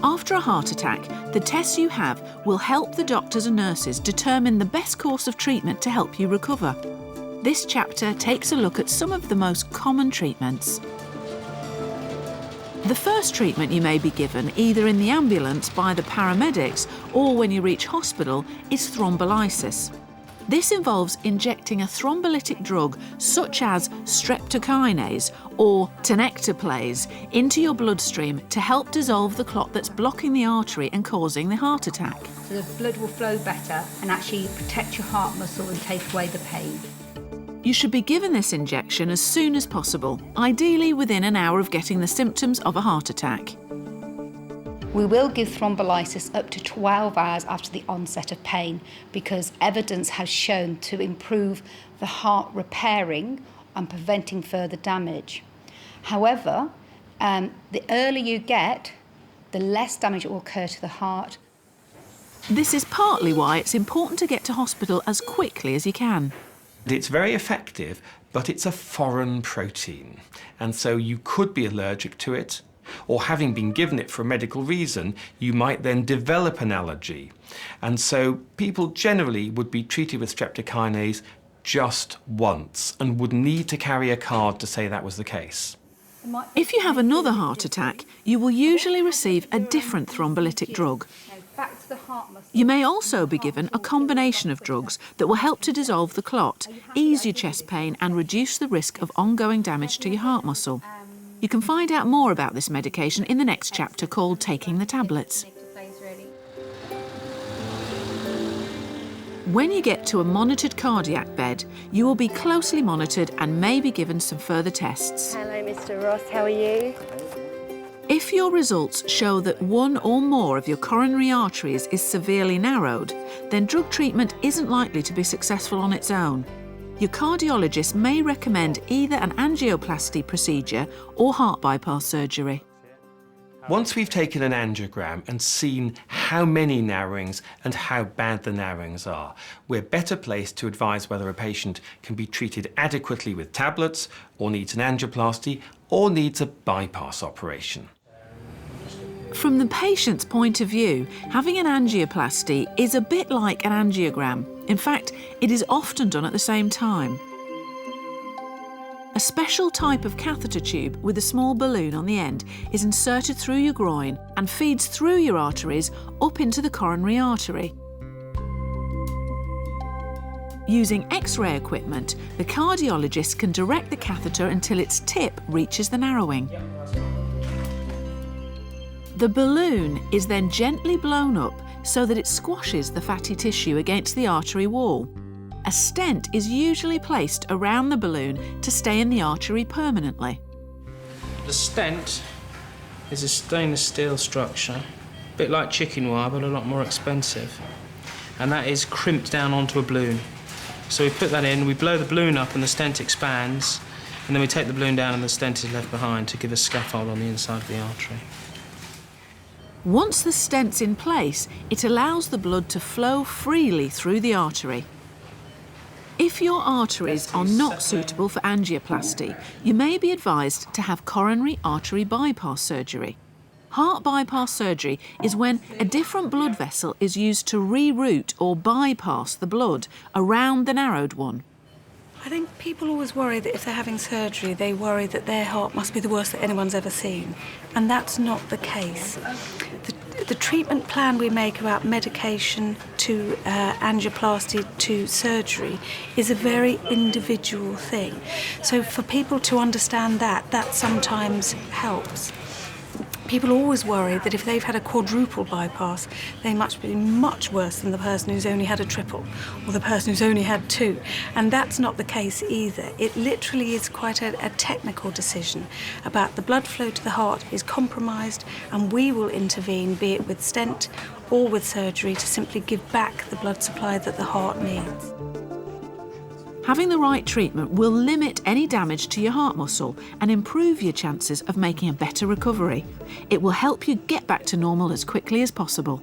After a heart attack, the tests you have will help the doctors and nurses determine the best course of treatment to help you recover. This chapter takes a look at some of the most common treatments. The first treatment you may be given, either in the ambulance by the paramedics or when you reach hospital, is thrombolysis. This involves injecting a thrombolytic drug such as streptokinase or tenecteplase into your bloodstream to help dissolve the clot that's blocking the artery and causing the heart attack. So the blood will flow better and actually protect your heart muscle and take away the pain. You should be given this injection as soon as possible, ideally within an hour of getting the symptoms of a heart attack. We will give thrombolysis up to 12 hours after the onset of pain because evidence has shown to improve the heart repairing and preventing further damage. However, the earlier you get, the less damage will occur to the heart. This is partly why it's important to get to hospital as quickly as you can. It's very effective, but it's a foreign protein, and so you could be allergic to it, or having been given it for a medical reason, you might then develop an allergy. And so people generally would be treated with streptokinase just once and would need to carry a card to say that was the case. If you have another heart attack, you will usually receive a different thrombolytic drug. You may also be given a combination of drugs that will help to dissolve the clot, ease your chest pain and reduce the risk of ongoing damage to your heart muscle. You can find out more about this medication in the next chapter called Taking the Tablets. When you get to a monitored cardiac bed, you will be closely monitored and may be given some further tests. Hello, Mr. Ross, how are you? If your results show that one or more of your coronary arteries is severely narrowed, then drug treatment isn't likely to be successful on its own. Your cardiologist may recommend either an angioplasty procedure or heart bypass surgery. Once we've taken an angiogram and seen how many narrowings and how bad the narrowings are, we're better placed to advise whether a patient can be treated adequately with tablets, or needs an angioplasty, or needs a bypass operation. From the patient's point of view, having an angioplasty is a bit like an angiogram. In fact, it is often done at the same time. A special type of catheter tube with a small balloon on the end is inserted through your groin and feeds through your arteries up into the coronary artery. Using X-ray equipment, the cardiologist can direct the catheter until its tip reaches the narrowing. The balloon is then gently blown up so that it squashes the fatty tissue against the artery wall. A stent is usually placed around the balloon to stay in the artery permanently. The stent is a stainless steel structure, a bit like chicken wire but a lot more expensive, and that is crimped down onto a balloon. So we put that in, we blow the balloon up and the stent expands, and then we take the balloon down and the stent is left behind to give a scaffold on the inside of the artery. Once the stent's in place, it allows the blood to flow freely through the artery. If your arteries are not suitable for angioplasty, you may be advised to have coronary artery bypass surgery. Heart bypass surgery is when a different blood vessel is used to reroute or bypass the blood around the narrowed one. I think people always worry that if they're having surgery, they worry that their heart must be the worst that anyone's ever seen. And that's not the case. The treatment plan we make about medication to angioplasty to surgery is a very individual thing. So for people to understand that sometimes helps. People always worry that if they've had a quadruple bypass, they must be much worse than the person who's only had a triple, or the person who's only had two. And that's not the case either. It literally is quite a technical decision about the blood flow to the heart is compromised, and we will intervene, be it with stent or with surgery, to simply give back the blood supply that the heart needs. Having the right treatment will limit any damage to your heart muscle and improve your chances of making a better recovery. It will help you get back to normal as quickly as possible.